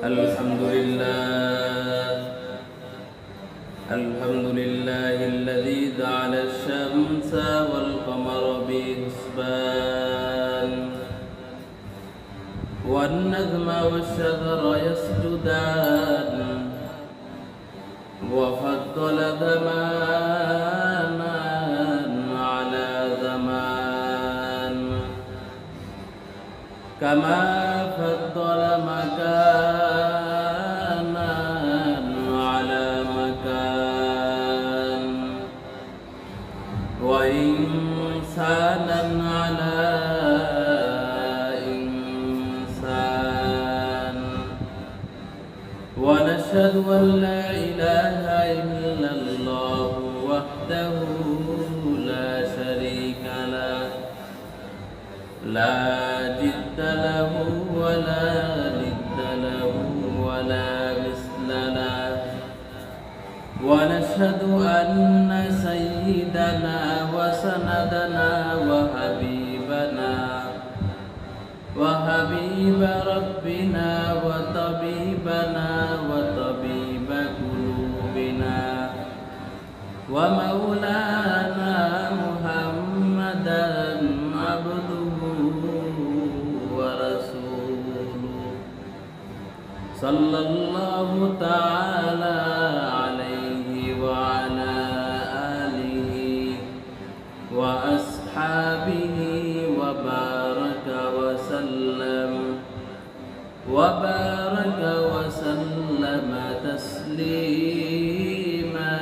الحمد لله الذي جعل الشمس والقمر بحسبان والنجم والشجر يسجدان وفضل زمانا على زمان كما فضل مكانا على مكان وإنسانا على إنسان ونشهد أن لا إله إلا الله وحده لا شريك له لا جد له ولا ند له ولا مثل له ونشهد أن سيدنا وسندنا وحبيب ربنا وطبيبنا وطبيب قلوبنا ومولانا محمدا عبده ورسوله صلى الله تعالى عليه وعلى آله وأصحابه وبارك وسلم تسليما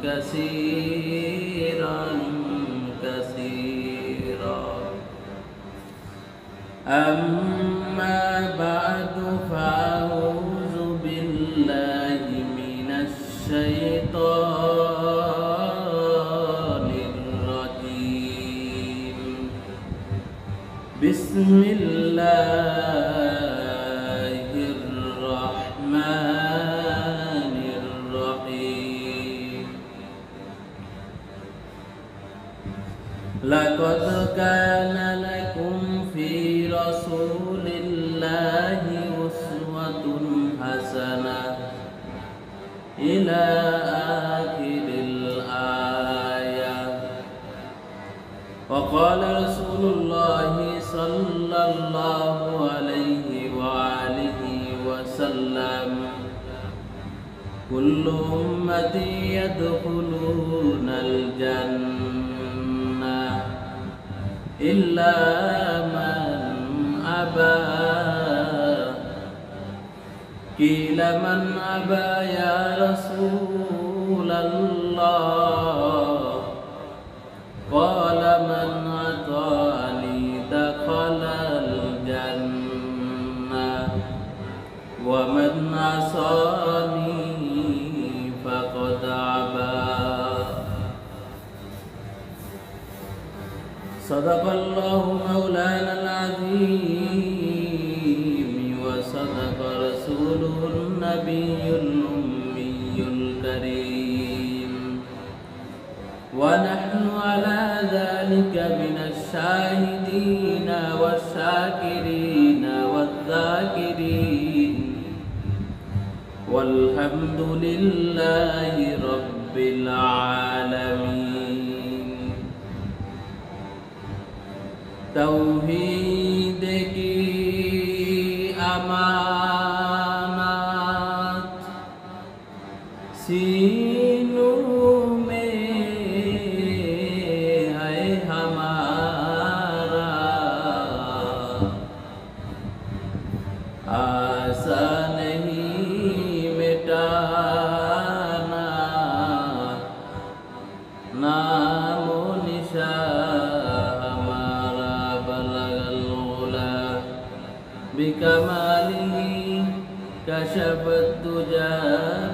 كثيرا أما بعد فأعوذ بالله من الشيطان الرجيم بسم الله الرحمن الرحيم لقد كان لكم في رسول الله أسوة حسنة إلى آخر الآية. وقال رسول الله صلى الله عليه وآله وسلم كل أمتي يدخلون الجنة إلا من أبى قيل من أبى يا رسول الله قال من أطاعني دخل الجنة ومن عصاني فقد أبى. صدق الله مولانا العظيم وصدق رسوله النبي الأمي الكريم ونحن على ذلك من الشاهدين والشاكرين والذاكرين والحمد لله رب العالمين. तौहीद की अमानत सीनों में है हमारा आशा नहीं मिटाना नामो निशान بكماله كشف الدجى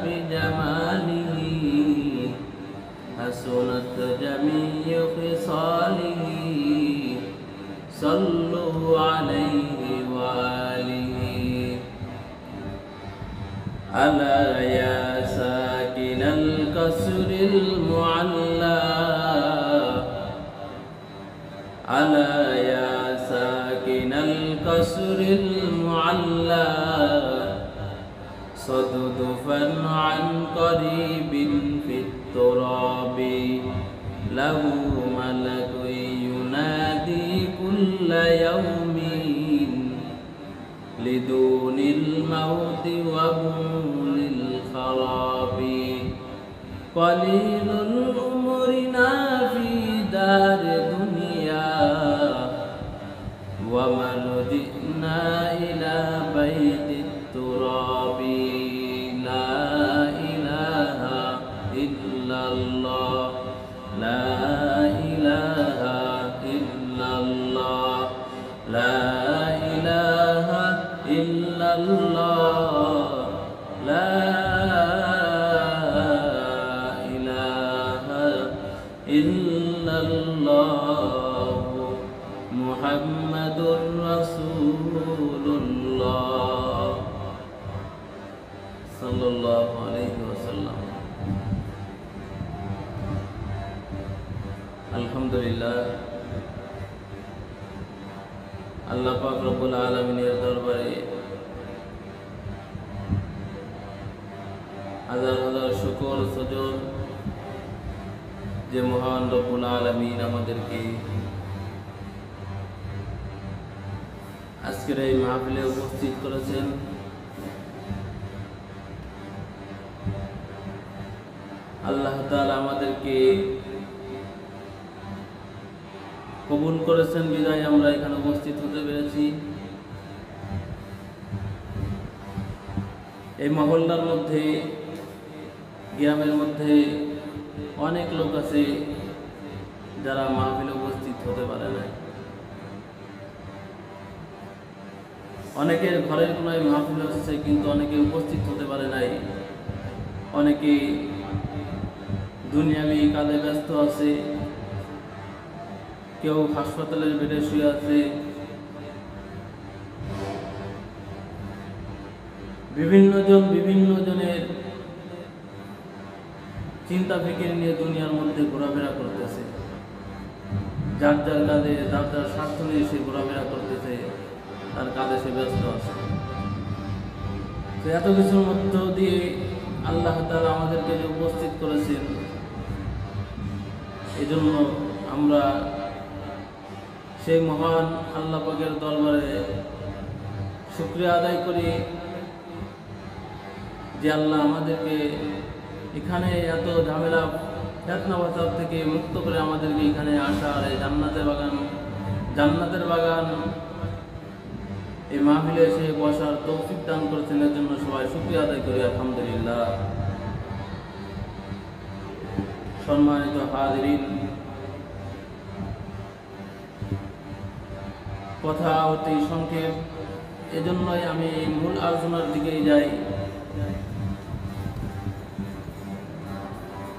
بجماله حسنت جميع خصاله صلوا عليه وآله. ألا يا ساكن القصر المعلى ألا يا ساكن القصر المعلى صدفا عن قريب في التراب له ملك ينادي كل يوم لدون الموت وبول الخراب قليل عمرنا في دار دنيا ومرجعنا إلى بيت التراب لا إله إلا الله لا إله إلا الله لا إله إلا الله لا إله إلا الله محمد رسول الله صلى الله عليه وسلم الحمد لله আল্লাহ পাক রব্বুল আলামিনের দরবারে হাজার হাজার শুকর সুজুদ যে মহান রব্বুল আলামিন আমাদেরকে আজকের এই মাহফিলে উপস্থিত করেছেন। আল্লাহ তাআলা আমাদেরকে কবুল করেছেন বিদায় আমরা এখানে উপস্থিত হতে পেরেছি। এই মহল্লার মধ্যে গ্রামের মধ্যে অনেক লোক আছে যারা মাহফিলে উপস্থিত হতে পারে না। অনেকের ঘরের কোনায় মাহফিল হচ্ছে কিন্তু অনেকে উপস্থিত হতে পারে নাই। অনেকে দুনিয়াবি কাজে ব্যস্ত আছে, কেউ হাসপাতালের বেডে শুয়ে আছে, বিভিন্ন জনের চিন্তা ফিকির নিয়ে দুনিয়ার মধ্যে ঘোরাফেরা করতেছে। যার যার কাজে যার যার স্বার্থ নিয়ে সে ঘোরাফেরা করতেছে, তার কাজে সে ব্যস্ত আছে। এত কিছুর মধ্য দিয়ে আল্লাহ তাআলা আমাদেরকে যে উপস্থিত করেছেন, এজন্য আমরা সেই মহান আল্লাহ পাকের দরবারে শুকরিয়া আদায় করি যে আল্লাহ আমাদেরকে এখানে এত ঝামেলা ফিতনা ফাসাদ থেকে মুক্ত করে আমাদেরকে এখানে আসার এই জান্নাতের বাগান এই মাহফিলে এসে বসার তৌফিক দান করেছেন। এর জন্য সবাই শুকরিয়া আদায় করি আলহামদুলিল্লাহ। সম্মানিত হাজিরিন, কথা অতি সংক্ষেপ, এজন্যই আমি মূল আলোচনার দিকেই যাই।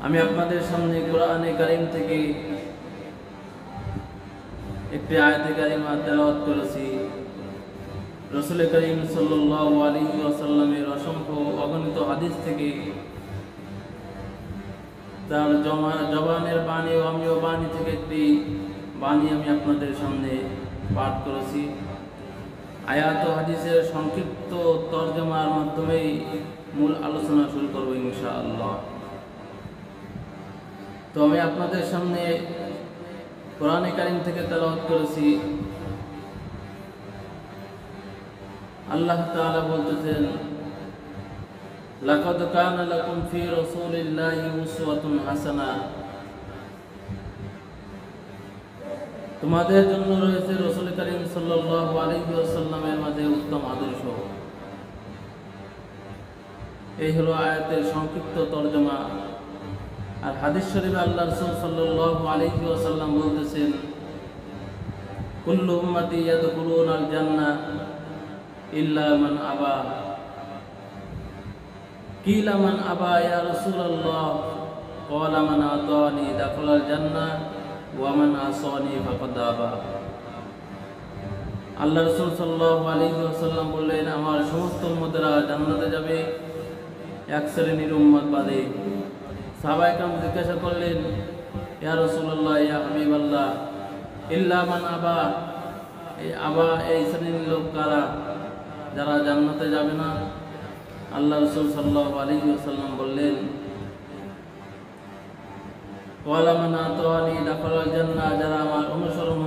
আমি আপনাদের সামনে কোরআনে কারীম থেকে একটি আয়াতে কারিমা তেলাওয়াত করেছি। রাসূল করিম সাল্লাল্লাহু আলাইহি ওয়াসাল্লামের অসংখ্য অগণিত হাদিস থেকে তার জবানের বাণী ও আমিও বাণী থেকে একটি বাণী আমি আপনাদের সামনে পাঠ করেছি। আয়াত ও হাদিসের সংক্ষিপ্ত তরজমার মাধ্যমেই মূল আলোচনা শুরু করব ইনশাআল্লাহ। তো আমি আপনাদের সামনে কোরআনে কারীম থেকে তেলাওয়াত করেছি। আল্লাহ তাআলা বলতেছেন, লাকাদ কানা লাকুম ফি রাসূলিল্লাহি উসওয়াতুন হাসানাহ, তোমাদের জন্য রয়েছে রাসূল করিম সাল্লাল্লাহু আলাইহি ওয়াসাল্লামের মাঝে উত্তম আদর্শ। এই হলো আয়াতের সংক্ষিপ্ত তরজমা। আর হাদিস শরীফে আল্লাহ রাসূল সাল্লাল্লাহু আলাইহি ওয়াসাল্লাম বলতেছেন, কুল্লু উম্মতি ইয়াদখুলুনাল জান্নাহ ইল্লা মান আবা। কিলা মান আবা ইয়া রাসূলুল্লাহ? ক্বালা মান আতানি দাখালাল জান্নাহ ওয়া মান আসানি ফাকাদ আবা। আল্লাহ রাসূল সাল্লাল্লাহু আলাইহি ওয়াসাল্লাম বললেন, আমার সমস্ত উম্মতেরা জান্নাতে যাবে, এক শ্রেণীর উম্মত বাদে। সাহাবায়ে কেরাম জিজ্ঞাসা করলেন, ইয়া রাসূলুল্লাহ, ইয়া হাবিবাল্লাহ, ইল্লা মান আবা, এই আবা এই শ্রেণীর লোক কারা যারা জান্নাতে যাবে না? আল্লাহ রাসূল সাল্লাল্লাহু আলাইহি ওয়াসাল্লাম বললেন, ওয়ালা মান আতানি দাখালাল জান্নাহ, যারা আমার অনুসরণ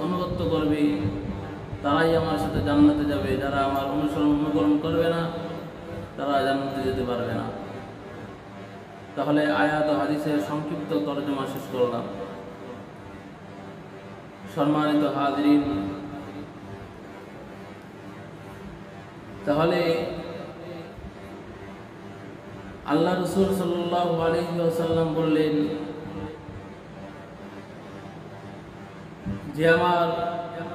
অনুগত্য করবে তারাই আমার সাথে জান্নাতে যাবে, যারা আমার অনুসরণ অনুকরণ করবে না তারা জান্নাতে যেতে পারবে না। তাহলে আয়াত ও হাদিসের সংক্ষিপ্ত তরজমা শেষ করলাম। সম্মানিত হাজিরিন, তাহলে আল্লাহ রাসূল সাল্লাল্লাহু আলাইহি ওয়াসাল্লাম বললেন যে আমার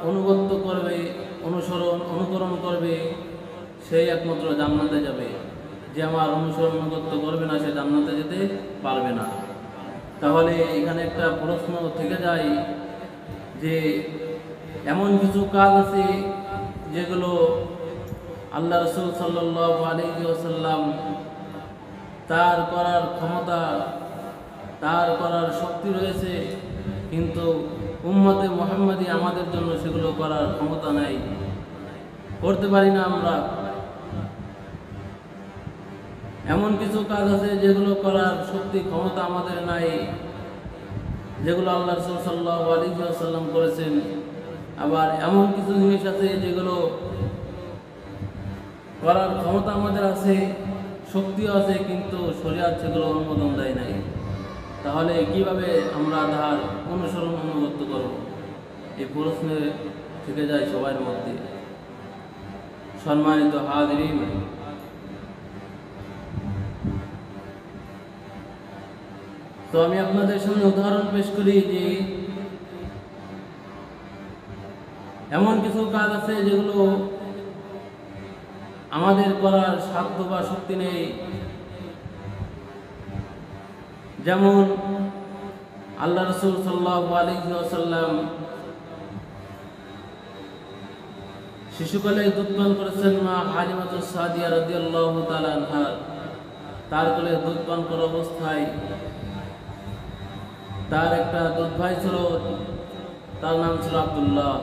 অনুগত্য করবে, অনুকরণ করবে সেই একমাত্র জান্নাতে যাবে, যে আমার অনুগত্য করবে না সে জান্নাতে যেতে পারবে না। তাহলে এখানে একটা প্রশ্ন থেকে যায় যে এমন কিছু কাজ আছে যেগুলো আল্লাহ রাসূল সাল্লাল্লাহু আলাইহি ওয়াসাল্লাম তার করার ক্ষমতা, তার করার শক্তি রয়েছে, কিন্তু উম্মতে মুহাম্মাদি আমাদের জন্য সেগুলো করার ক্ষমতা নাই, করতে পারি না আমরা। এমন কিছু কাজ আছে যেগুলো করার শক্তি ক্ষমতা আমাদের নাই, যেগুলো আল্লাহ রাসূল সাল্লাল্লাহু আলাইহি ওয়াসাল্লাম করেছেন। আবার এমন কিছু জিনিস আছে যেগুলো করার ক্ষমতা আমাদের আছে, শক্তিও আছে, কিন্তু শরীয়ত সেগুলো অনুমোদন দেয় নাই। তাহলে কিভাবে আমরা তার অনুসরণ অনুগত্য করব? এই প্রশ্ন থেকে যায় সবার মধ্যে। সম্মানিত হাজিরিন, তো আমি আপনাদের সামনে উদাহরণ পেশ করি যে এমন কিছু কাজ আছে যেগুলো আমাদের করার সাধ্য বা শক্তি নেই। যেমন আল্লাহ রাসূল সাল্লাল্লাহু আলাইহি ওয়াসাল্লাম শিশুকালে দুধ পান করেছেন মা হালিমাতুস সাদিয়া রাদিয়াল্লাহু তাআলা আনহা। তার কোলে দুধ পান করা অবস্থায় তার একটা দুধ ভাই ছিল, তার নাম ছিল আব্দুল্লাহ।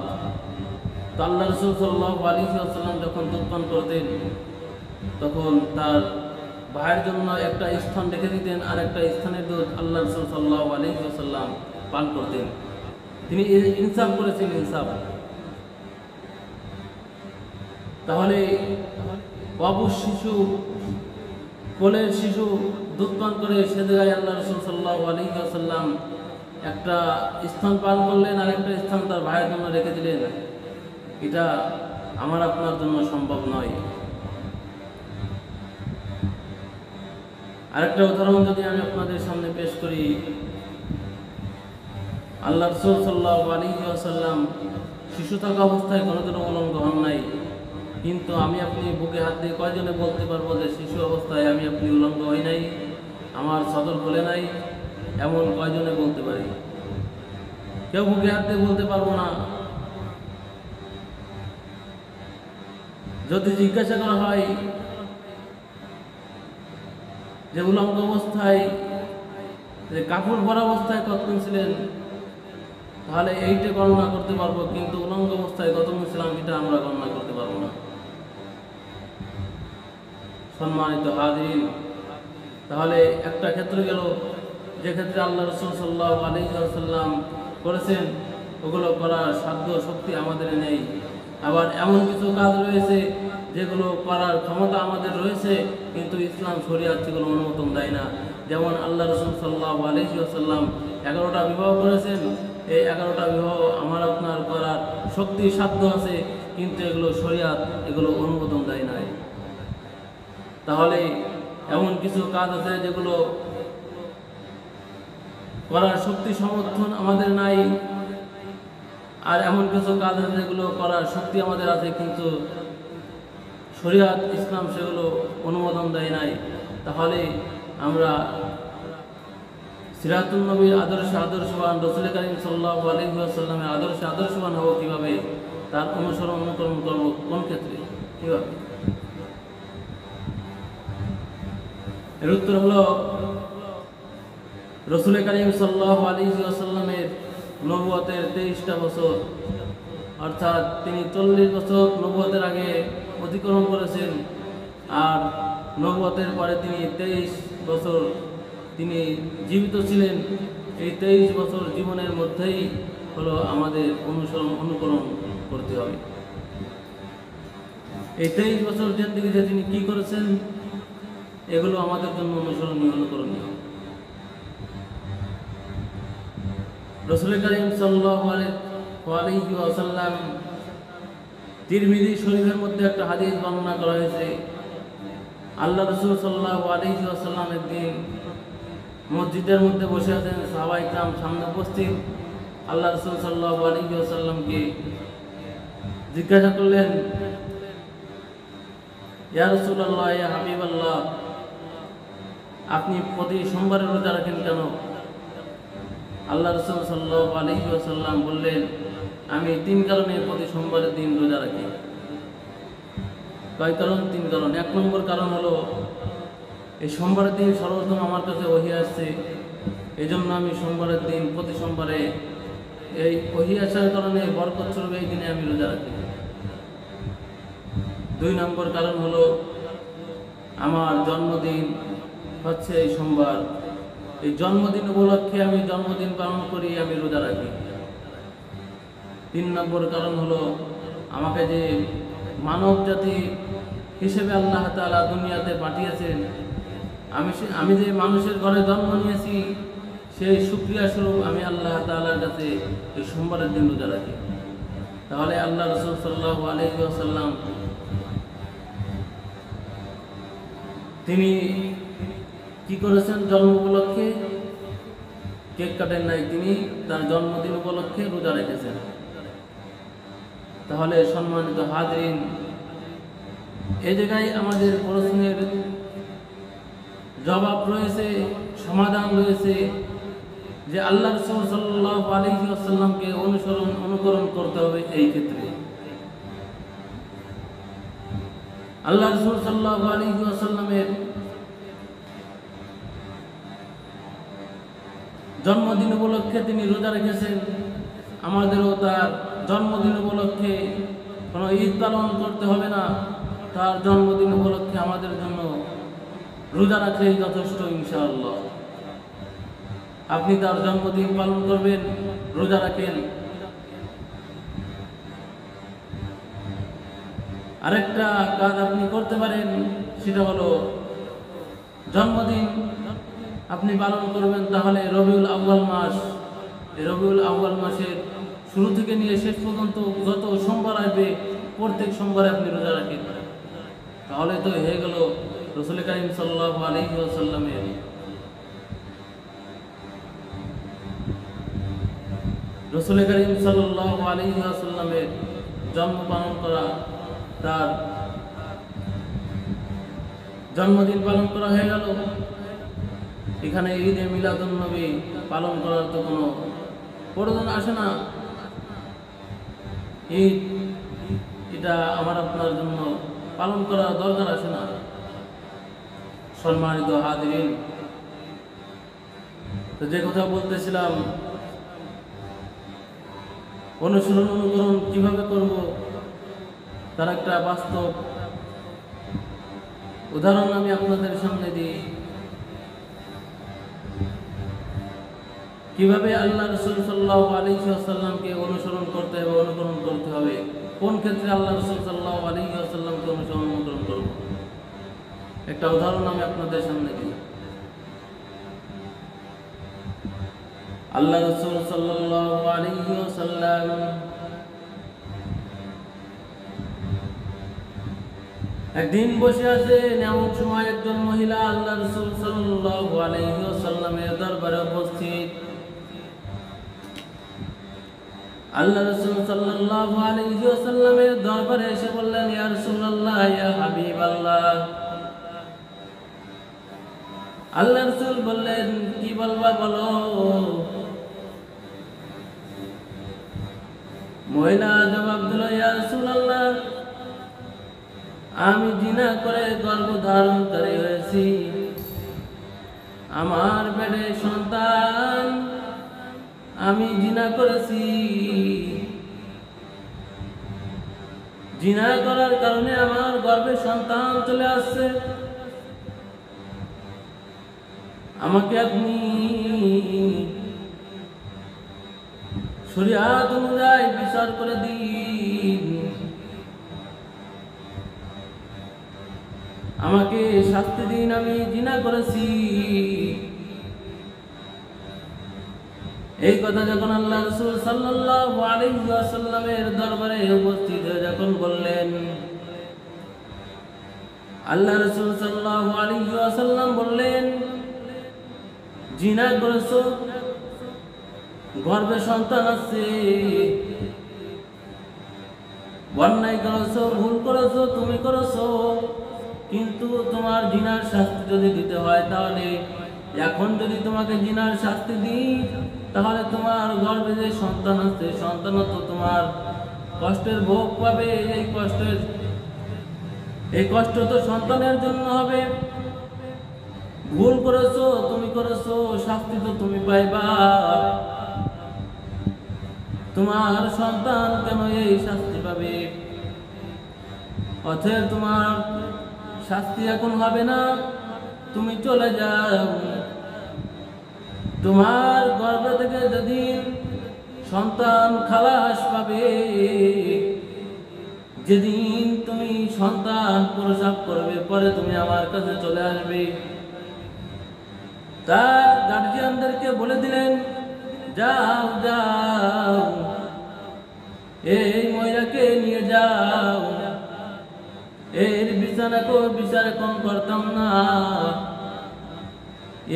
তো আল্লাহ রাসূল সাল্লাল্লাহু আলাইহি ওয়াসাল্লাম যখন দুধ পান করতেন তখন তার ভাইয়ের জন্য একটা স্থান রেখে দিতেন, আর একটা স্থানের দুধ আল্লাহ রাসূল সাল্লাল্লাহু আলাইহি ওয়াসাল্লাম পান করতেন। তিনি ইনসাফ করেছেন, ইনসাফ। তাহলে বাবু শিশু, কোলের শিশু দুধ পান করে সে জায়গায় আল্লাহ রাসূল সাল্লাল্লাহু আলাইহি ওয়াসাল্লাম একটা স্থান পান করলেন, আর একটা স্থান তার ভাইয়ের জন্য রেখে দিলেন। এটা আমার আপনার জন্য সম্ভব নয়। আরেকটা উদাহরণ যদি আমি আপনাদের সামনে পেশ করি, আল্লাহ রাসূল সাল্লাল্লাহু আলাইহি ওয়াসাল্লাম শিশু থাকা অবস্থায় কোনোদিনও উলঙ্গ হন নাই, কিন্তু আমি আপনি বুকে হাত দিয়ে কয়জনে বলতে পারবো যে শিশু অবস্থায় আমি আপনি উলঙ্গ হই নাই, আমার সদর খোলে নাই? এমন কয়জনে বলতে পারি? কেউ বুকে হাত দিয়ে বলতে পারবো না। যদি জিজ্ঞাসা করা হয় যে উলঙ্গ অবস্থায়, যে কাপড় পরা অবস্থায় কতদিন ছিলেন, তাহলে এইটা গণনা করতে পারবো, কিন্তু উলঙ্গ অবস্থায় কতদিন ছিলাম এটা আমরা গণনা করতে পারবো না। সম্মানিত হাজিরিন, তাহলে একটা ক্ষেত্রে গেল যে ক্ষেত্রে আল্লাহ রাসূল সাল্লাল্লাহু আলাইহি ওয়াসাল্লাম করেছেন, ওগুলো করার সাধ্য শক্তি আমাদের নেই। আবার এমন কিছু কাজ রয়েছে যেগুলো করার ক্ষমতা আমাদের রয়েছে, কিন্তু ইসলাম শরীয়ত সেগুলো অনুমোদন দেয় না। যেমন আল্লাহ রাসূল সাল্লাল্লাহু আলাইহি ওয়াসাল্লাম 11টা বিবাহ করেছেন। এই 11টা বিবাহ আমার আপনার করার শক্তি সাধ্য আছে, কিন্তু এগুলো শরীয়ত এগুলো অনুমোদন দেয় নাই। তাহলে এমন কিছু কাজ আছে যেগুলো করার শক্তি সমর্থন আমাদের নাই, আর এমন কিছু কাজ আছে যেগুলো করার শক্তি আমাদের আছে, কিন্তু শরীয়ত ইসলাম সেগুলো অনুমোদন দেয় নাই। তাহলে আমরা সিরাতুন নবীর আদর্শবান রাসূল কারীম সাল্লাল্লাহু আলাইহি ওয়াসাল্লামের আদর্শবান হব কিভাবে? তার অনুসরণ অনুকরণ করব কোন ক্ষেত্রে, কিভাবে? এর উত্তর হলো রাসূল কারীম সাল্লাল্লাহু আলাইহি ওয়াসাল্লামের নবুয়তের 23টা বছর, অর্থাৎ তিনি 40 বছর নবুয়তের আগে অতিক্রম করেছেন। আর নবুয়তের পরে তিনি 23 বছর তিনি জীবিত ছিলেন। এই 23 বছর জীবনের মধ্যেই হলো আমাদের অনুকরণ করতে হবে। এই 23 বছর জিন্দেগিতে তিনি কি করেছেন, এগুলো আমাদের জন্য অনুসরণীয়, অনুকরণীয়। রাসূল করিম সাল্লাল্লাহু আলাইহি ওয়াসাল্লাম তিরমিজি শরীফের মধ্যে একটা হাদিস বর্ণনা করা হয়েছে। আল্লাহ রাসূল সাল্লাল্লাহু আলাইহি ওয়াসাল্লাম একদিন মসজিদের মধ্যে বসে আছেন, সাহাবায়ে কিরাম সামনে উপস্থিত। আল্লাহ রাসূল সাল্লাল্লাহু আলাইহি ওয়াসাল্লামকে জিজ্ঞাসা করলেন, ইয়া রাসূলুল্লাহ, ইয়া হাবিবাল্লাহ, আপনি প্রতি সোমবারে রোজা রাখেন কেন? আল্লাহ রাসূল সাল্লাল্লাহু আলাইহি ওয়াসাল্লাম বললেন, আমি 3 কারণে প্রতি সোমবারের দিন রোজা রাখি। কয় কারণ? 3 কারণ। 1 নম্বর কারণ হলো, এই সোমবারের দিন সর্বপ্রথম আমার কাছে ওহী আসছে, এই জন্য আমি সোমবারের দিন প্রতি সোমবারে এই ওহী আসার কারণে বরকত স্বরূপ এই দিনে আমি রোজা রাখি। 2 নম্বর কারণ হলো, আমার জন্মদিন হচ্ছে এই সোমবার, এই জন্মদিন উপলক্ষে আমি জন্মদিন পালন করি, আমি রোজা রাখি। 3 নম্বর কারণ হলো, আমাকে যে মানব জাতি হিসেবে আল্লাহ তাআলা দুনিয়াতে পাঠিয়েছেন, আমি যে মানুষের ঘরে জন্ম নিয়েছি, সেই শুকরিয়া স্বরূপ আমি আল্লাহ তাআলার কাছে এই সোমবারের দিন রোজা রাখি। তাহলে আল্লাহ রাসূল সাল্লাল্লাহু আলাইহি ওয়াসাল্লাম তিনি কি করেছেন? জন্ম উপলক্ষে কেক কাটেন নাই, তিনি তার জন্মদিন উপলক্ষে রোজা রেখেছেন। তাহলে সম্মানিত হাজরিন, এই জায়গায় আমাদের প্রশ্নের জবাব রয়েছে, সমাধান রয়েছে, যে আল্লাহ রাসূল সাল্লাল্লাহু আলাইহি ওয়াসাল্লামকে অনুকরণ করতে হবে। এই ক্ষেত্রে আল্লাহ রাসূল সাল্লাল্লাহু আলাইহি ওয়াসাল্লামের জন্মদিন উপলক্ষে তিনি রোজা রেখেছেন। আমাদেরও তার জন্মদিন উপলক্ষে কোনো ঈদ পালন করতে হবে না, তার জন্মদিন উপলক্ষে আমাদের জন্য রোজা রাখলেই যথেষ্ট ইনশাআল্লাহ। আপনি তার জন্মদিন পালন করবেন, রোজা রাখেন। আরেকটা কাজ আপনি করতে পারেন, সেটা হলো জন্মদিন আপনি পালন করবেন, তাহলে রবিউল আউয়াল মাস, এই রবিউল আউয়াল মাসের শুরু থেকে নিয়ে শেষ পর্যন্ত যত সোমবার আসবে, প্রত্যেক সোমবারে আপনি রোজা রাখেন। তাহলে তো হয়ে গেল রাসূল করিম সাল্লাল্লাহু আলাইহি ওয়াসাল্লামের রাসূল করিম সাল্লাল্লাহু আলাইহি ওয়াসাল্লামের জন্ম পালন করা, তার জন্মদিন পালন করা হয়ে গেল। এখানে ঈদে মিলাদুন নবী পালন করার তো কোনো প্রয়োজন আসে না। ঈদ এটা আমার আপনার জন্য পালন করার দরকার আসে না। সম্মানিত হাজিরিন, তো যে কথা বলতেছিলাম, অনুকরণ কিভাবে করব, তার একটা বাস্তব উদাহরণ আমি আপনাদের সামনে দিই। কিভাবে আল্লাহ রাসূল সাল্লাল্লাহু আলাইহি ওয়াসাল্লামকে অনুসরণ করতে হবে, অনুকরণ করতে হবে, কোন ক্ষেত্রে আল্লাহ রাসূল সাল্লাল্লাহু আলাইহি ওয়াসাল্লামকে অনুকরণ করব, একটা উদাহরণ আমি আপনাদের সামনে দিই। আল্লাহ রাসূল সাল্লাল্লাহু আলাইহি ওয়াসাল্লাম একদিন বসে আছেন, এমন সময় একজন মহিলা আল্লাহ রাসূল সাল্লাল্লাহু আলাইহি ওয়াসাল্লামের দরবারে উপস্থিত। আল্লাহ রাসূল সাল্লাল্লাহু আলাইহি ওয়াসাল্লামের দরবারে এসে বললেন, ইয়া রাসূলুল্লাহ, ইয়া হাবিবাল্লাহ। আল্লাহ রাসূল বললেন, কি বলবা বলো। মহিলা জবাব দিল, ইয়া রাসূলুল্লাহ, আমি জিনা করে গর্ভধারণকারী হয়েছি, আমার পেটে সন্তান, আমি জিনা করেছি। জিনা করার কারণে আমার গর্ভে সন্তান চলে আসছে, আমাকে আপনি শরিয়াত অনুযায়ী বিচার করে দিন, আমাকে শাস্তি দিন, আমি জিনা করেছি। এই কথা যখন আল্লাহ রাসূল সাল্লাল্লাহু আলাইহি ওয়াসাল্লামের দরবারে উপস্থিত হয়ে যখন বললেন, আল্লাহ রাসূল সাল্লাল্লাহু আলাইহি ওয়াসাল্লাম বললেন, জিনা করেছো, গর্ভে সন্তান আছে, অন্যায় করেছো, ভুল করেছো, তুমি করেছো, কিন্তু তোমার জিনার শাস্তি যদি দিতে হয় তাহলে এখন যদি তোমাকে জিনার শাস্তি দিই তাহলে তোমার গর্ভে যে সন্তান আছে সন্তান তো তোমার কষ্টের ভোগ পাবে। এই কষ্ট তো সন্তানের জন্য হবে। ভুল করেছো, তুমি করেছো, শাস্তি তো তুমি পাইবা। তোমার সন্তান কেন এই শাস্তি পাবে? অতএব তোমার শাস্তি এখন হবে না, তুমি চলে যাও। তোমার গর্ভ থেকে যেদিন সন্তান খালাস পাবে, যেদিন তুমি সন্তান প্রসব করবে, পরে তুমি আমার কাছে চলে আসবে। তার গার্জিয়ানদেরকে বলে দিলেন, যাও যাও, এই মহিলাকে নিয়ে যাও, এর বিচার এখন করতাম না।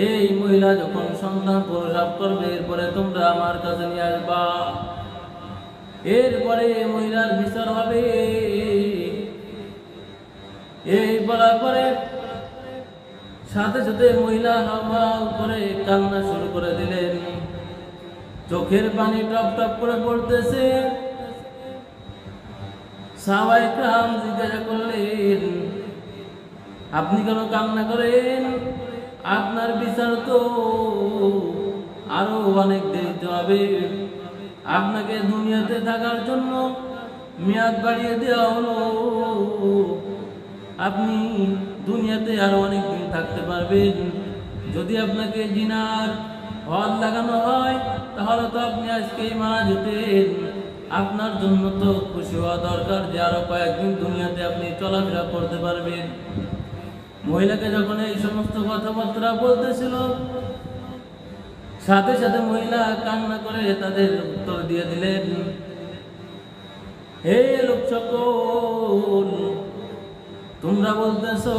এই মহিলা যখন সন্তান প্রসব করবে এরপরে তোমরা আমার কাছে নিয়ে আসবা, এরপরে মহিলার বিচার হবে। এই বলার পরে সাথে সাথে মহিলা হাউ করে কান্না শুরু করে দিলেন, চোখের পানি টপ টপ করে পড়তেছে। সাহাবায়ে কেরাম জিজ্ঞাসা করলেন, আপনি কেন কান্না করেন? আপনার বিচার তো আরো অনেক দেরিতে হবে। আপনাকে দুনিয়াতে থাকার জন্য মেয়াদ বাড়িয়ে দেওয়া হলো, আপনি দুনিয়াতে আরো অনেক দিন থাকতে পারবেন। যদি আপনাকে জিনার হদ লাগানো হয় তাহলে তো আপনি আজকেই মারা যেতেন। আপনার জন্য তো খুশি হওয়া দরকার যে আরো কয়েকদিন দুনিয়াতে আপনি চলাফেরা করতে পারবেন। মহিলাকে যখন এই সমস্ত কথাবার্তা বলতেছিল, সাথে সাথে মহিলা কান্না করে তাদের উত্তর দিয়ে দিলেন, হে লোক সকল, তোমরা বলতেছো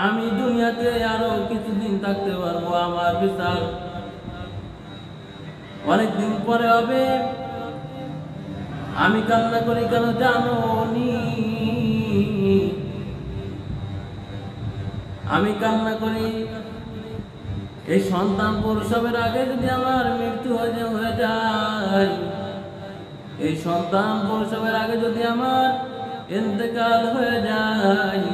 আমি দুনিয়াতে আরো কিছুদিন থাকতে পারবো, আমার বিচার অনেকদিন পরে হবে। আমি কান্না করি কেন জানো নি? আমি কান্না করি এই সন্তান প্রসবের আগে যদি আমার মৃত্যু হয়ে যায়, এই সন্তান প্রসবের আগে যদি আমার ইন্তেকাল হয়ে যায়,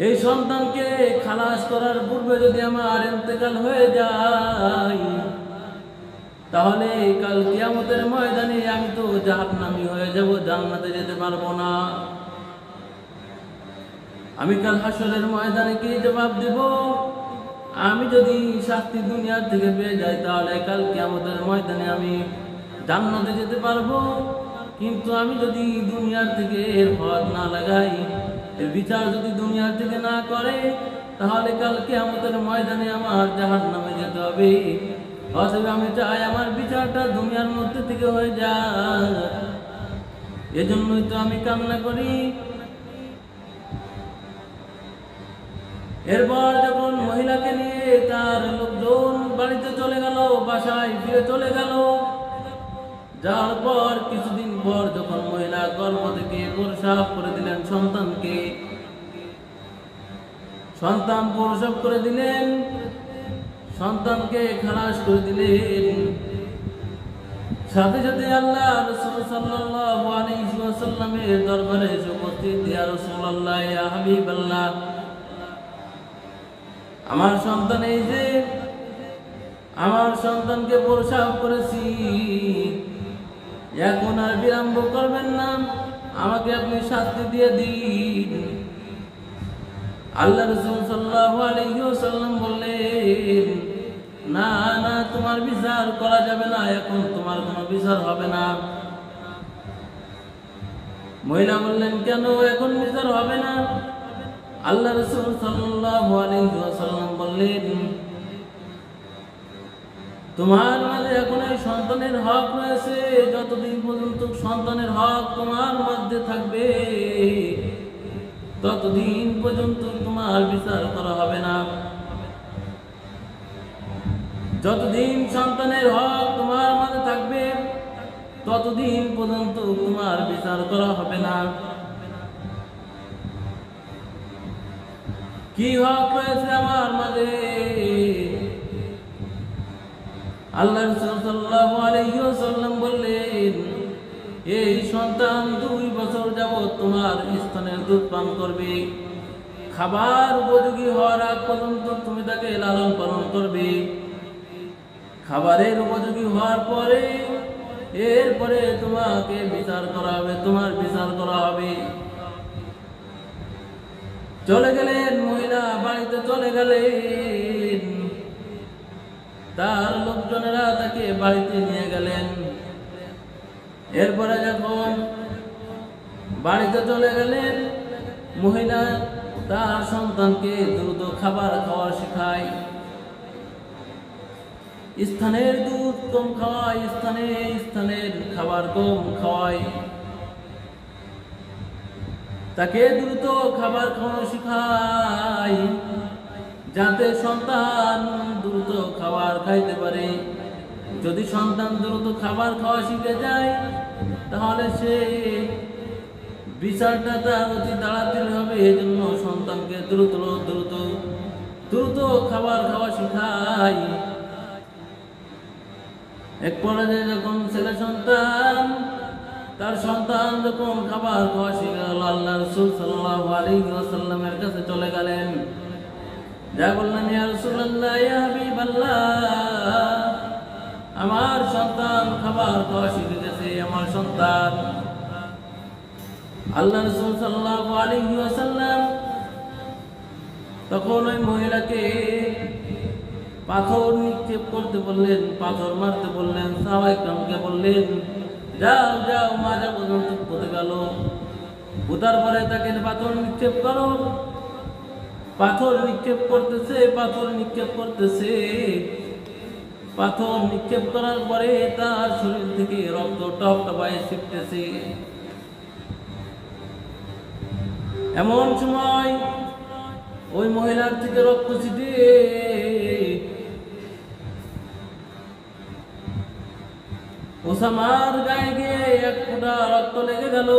এই সন্তানকে খালাস করার পূর্বে যদি আমার ইন্তেকাল হয়ে যায়, তাহলে কাল কিয়ামতের ময়দানে আমি তো জাহান্নামী হয়ে যাব, জান্নাতে যেতে পারবো না। আমি কাল হাসরের ময়দানে কি জবাব দেব? আমি যদি শাস্তি দুনিয়ার থেকে পেয়ে যাই তাহলে কাল কিয়ামতের ময়দানে আমি জান্নাতে যেতে পারবো, কিন্তু আমি যদি দুনিয়ার থেকে এর হদ না লাগাই, এর বিচার যদি দুনিয়ার থেকে না করে, তাহলে কাল কিয়ামতের ময়দানে আমার জাহান্নামে যেতে হবে। অতএব আমি চাই আমার বিচারটা দুনিয়ার মধ্যে থেকে হয়ে যায়। এজন্যই তো আমি কান্না করি। এরপর যখন মহিলাকে নিয়ে তার লোকজন বাড়িতে চলে গেল, বাসায় ফিরে চলে গেল, যাওয়ার পর কিছুদিন পর যখন মহিলা গর্ভ থেকে প্রসব করে দিলেন সন্তানকে, সন্তান প্রসব করে দিলেন, সন্তানকে খালাস করে দিলেন, সাথে সাথে আল্লাহ রাসূল সাল্লাল্লাহু আলাইহি ওয়াসাল্লামের দরবারে এসে উপস্থিত, ইয়া রাসূলুল্লাহ, ইয়া হাবিবাল্লাহ, আমার সন্তান এই যে, আমার সন্তানকে প্রসব করেছি, এখন আর বিলম্ব করবেন না, আমাকে আপনি শাস্তি দিয়ে দিন। আল্লাহ রাসূল সাল্লাল্লাহু আলাইহি ওয়াসাল্লাম বললেন, না না, তোমার বিচার করা যাবে না, এখন তোমার কোনো বিচার হবে না। মহিলা বললেন, কেন এখন বিচার হবে না? আল্লাহ রাসূল সাল্লাল্লাহু আলাইহি ওয়াসাল্লাম বললেন, তোমার মাঝে এখন এই সন্তানের হক রয়েছে, যতদিন পর্যন্ত সন্তানের হক তোমার মধ্যে থাকবে ততদিন পর্যন্ত তোমার বিচার করা হবে না। যতদিন সন্তানের হক তোমার মাঝে থাকবে ততদিন পর্যন্ত তোমার বিচার করা হবে না। কি হক রয়েছে আমার মাঝে? আল্লাহ রাসূল সাল্লাল্লাহু আলাইহি ওয়াসাল্লাম বললেন, এই সন্তান 2 বছর যাবত তোমার স্তনের দুধ পান করবে, খাবার উপযোগী হওয়ার আগ পর্যন্ত তুমি তাকে লালন পালন করবে, খাবারের উপযোগী হওয়ার পরে এরপরে তোমাকে বিচার করা হবে, তোমার বিচার করা হবে। চলে গেলেন, মহিলা বাড়িতে চলে গেলেন, তার লোকজনেরা তাকে বাড়িতে নিয়ে গেলেন। এরপরে যখন বাড়িতে চলে গেলেন, মহিলা তার সন্তানকে দ্রুত খাবার খাওয়া শেখায়, স্থানের দুধ কম খাওয়ায়, স্থানের খাবার কম খাওয়ায়, তাকে দ্রুত খাবার খাওয়া শেখায়, যাতে সন্তান দ্রুত খাবার খাইতে পারে। যদি সন্তান দ্রুত খাবার খাওয়া শিখে যায় তাহলে সে বিচারটা তার অতি তাড়াতাড়ি হবে। এই জন্য সন্তানকে দ্রুত দ্রুত দ্রুত খাবার খাওয়া শেখায়। এক পর্যায়ে যখন ছেলে সন্তান তার সন্তান যখন খাবার খাওয়া শিখে গেল, আল্লাহ রাসূল সাল্লাল্লাহু আলাইহি ওয়াসাল্লামের কাছে চলে গেলেন, যা বললেন, ইয়া রাসূলুল্লাহ, ইয়া হাবিবাল্লাহ, আমার সন্তান খাবার খাওয়া শিখে গেছে, আমার সন্তান। আল্লাহ রাসূল সাল্লাল্লাহু আলাইহি ওয়াসাল্লাম তখন ওই মহিলাকে পাথর নিক্ষেপ করতে বললেন, পাথর মারতে বললেন। সাহাবায়ে কেরামকে বললেন, যাও যাও, মাজা পর্যন্ত পুঁতে গেল, পুঁতার পরে তাকে পাথর নিক্ষেপ করো। পাথর নিক্ষেপ করতেছে, পাথর নিক্ষেপ করতেছে, পাথর নিক্ষেপ করার পরে তার শরীর থেকে রক্ত টপ টপায় ছিটতেছে। এমন সময় ওই মহিলার থেকে রক্ত ছিটে ওসামার গায়ে গিয়ে 1 ফোঁটা রক্ত লেগে গেল।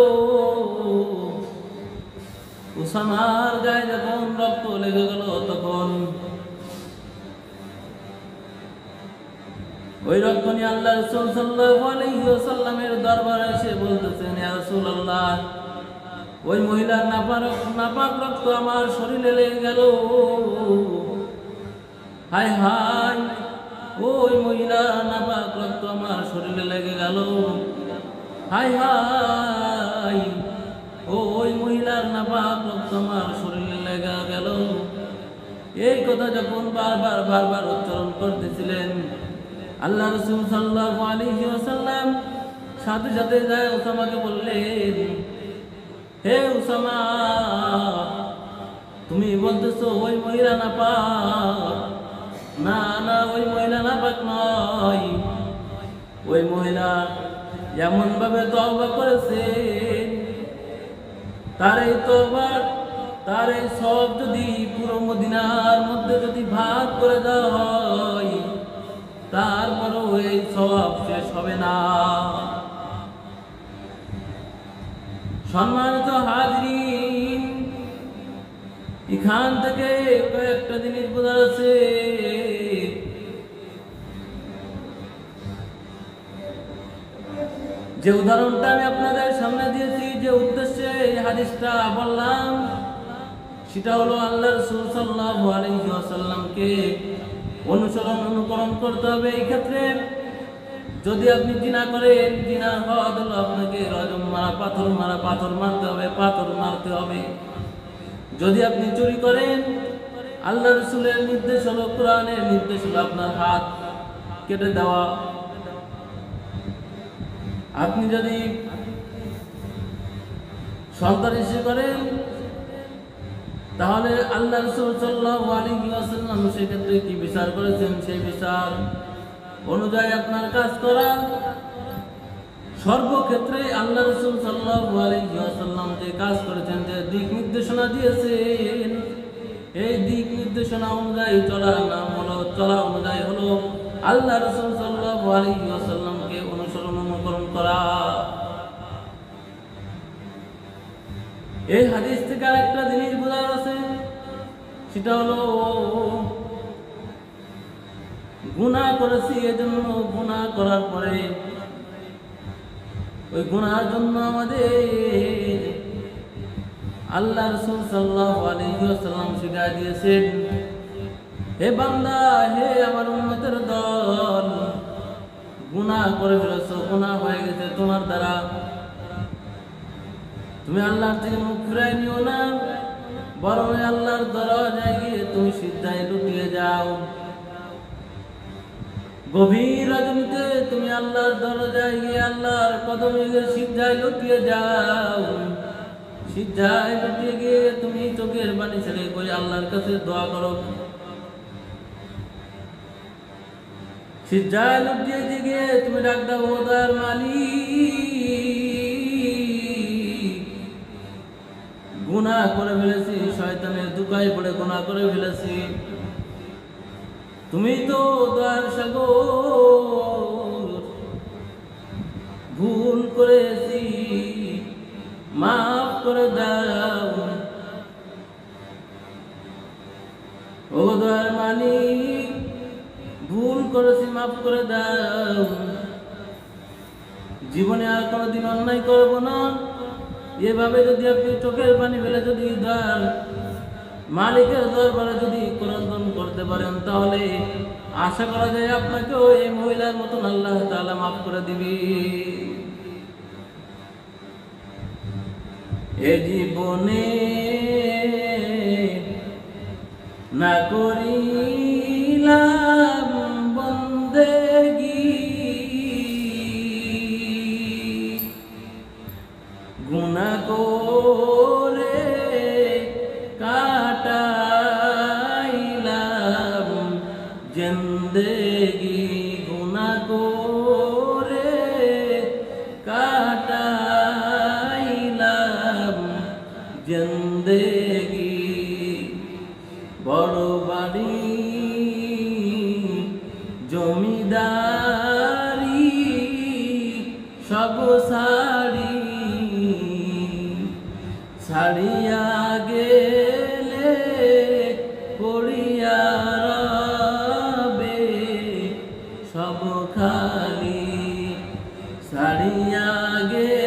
ওসামার গায়ে যখন রক্ত লেগে গেল তখন ওই রক্ত নিয়ে আল্লাহ রাসূল সাল্লাল্লাহু আলাইহি ওয়াসাল্লামের দরবারে এসে বলতেছেন, ইয়া রাসূলুল্লাহ, ওই মহিলার নাপাক রক্ত আমার শরীরে লেগে গেল। হায় হায়, ওই মহিলা নাপাক রক্ত আমার শরীরে লেগে গেল। হায় হায়, ওই মহিলার নাপাক রক্ত আমার শরীরে লেগে গেল। এই কথা যখন বারবার উচ্চারণ করতেছিলেন, আল্লাহ রাসূল সাল্লাল্লাহু আলাইহি ওয়াসাল্লাম সাথে সাথে যায় ওসামাকে বললেন, হে ওসামা, তুমি বলতেছো ওই মহিলা নাপাক? না না, ওই মহিলা নাপাক নয়। ওই মহিলা এমন ভাবে তওবা করেছে, তার এই তওবার, তার এই সব যদি পুরো মদিনার মধ্যে যদি ভাগ করে দেওয়া হয় তারপরও এই সওয়াব শেষ হবে না। সম্মানিত হাজরিন, এখান থেকে কয়েকটা জিনিস বোঝা যাচ্ছে। যে উদাহরণটা আমি আপনাদের সামনে দিয়েছি, যে উদ্দেশ্যে এই হাদিসটা বললাম, সেটা হলো আল্লাহ রাসূল সাল্লাল্লাহু আলাইহি ওয়াসাল্লামকে অনুকরণ করতে হবে। এই ক্ষেত্রে যদি আপনি জিনা করেন, জিনার হদ হলো আপনাকে রজম মারা, পাথর মারতে হবে, পাথর মারতে হবে। যদি আপনি চুরি করেন, আল্লাহ রসুলের নির্দেশ হলো, কোরআনের নির্দেশ হলো আপনার হাত কেটে দেওয়া। আপনি যদি সন্ত্রাসী করেন, তাহলে আল্লাহ রাসূল সাল্লাল্লাহু আলাইহি ওয়াসাল্লাম সেক্ষেত্রে কি বিচার করেছেন, সেই বিচার অনুযায়ী আপনার কাজ করা। সর্বক্ষেত্রে আল্লাহ রাসূল সাল্লাল্লাহু আলাইহি ওয়াসাল্লাম যে কাজ করেছেন, যে দিক নির্দেশনা দিয়েছেন, এই দিক নির্দেশনা অনুযায়ী চলা অনুযায়ী হলো আল্লাহ রাসূল সাল্লাল্লাহু আলাইহি ওয়াসাল্লামকে অনুকরণ করা। এই হাদিস থেকে আরেকটা জিনিস বোঝা আছে, সেটা হলো গুনাহ করেছি, এজন্য গুনাহ করার পরে ওই গুনাহের জন্য আমাদের আল্লাহ রাসূল সাল্লাল্লাহু আলাইহি ওয়াসাল্লাম শিখায় দিয়েছেন, হে বান্দা, হে আমার উম্মতের দল, গুনাহ করে ফেলেছো, গুনাহ হয়ে গেছে তোমার দ্বারা, তুমি আল্লাহর থেকে মুখ ফিরাই নিও না, বরং আল্লাহর দরজায় গিয়ে তুমি সিজদায় লুটিয়ে যাও। গভীর রজনীতে তুমি আল্লাহর দরজায় গিয়ে আল্লাহর কদমে গিয়ে সিজদায় লুটিয়ে যাও। সিজদায় লুটিয়ে গিয়ে তুমি চোখের পানি ছেড়ে কই আল্লাহর কাছে দোয়া করো। সিজদায় লুটিয়ে গিয়ে তুমি ডাক দাও, ও দয়ার মালিক, গুনাহ করে ফেলেছি, শয়তানের দুকায় পড়ে গুনাহ করে ফেলেছি, তুমি তো দয়ার সাগর, ভুল করেছি, মাফ করে দাও। ও দয়ার মালিক, ভুল করেছি, মাফ করে দাও, জীবনে আর কোনোদিন অন্যায় করবো না। এভাবে যদি আপনি চোখের পানি ফেলে যদি মালিকের দরবারে যদি ক্রন্দন করতে পারেন, তাহলে আশা করা যায় আপনাকেও এই মহিলার মতন আল্লাহ তাআলা মাফ করে দিবি। এ জীবনে না করিলাম বন্দেগী, গুনাহ করে কাটাইলাম জিন্দেগি, গুনাহ করে কাটাইলাম জিন্দেগি। বড় বাড়ি জমিদারি সব ছাড়িয়া গেলে পড়িয়া রবে সব খালি, ছাড়িয়া গে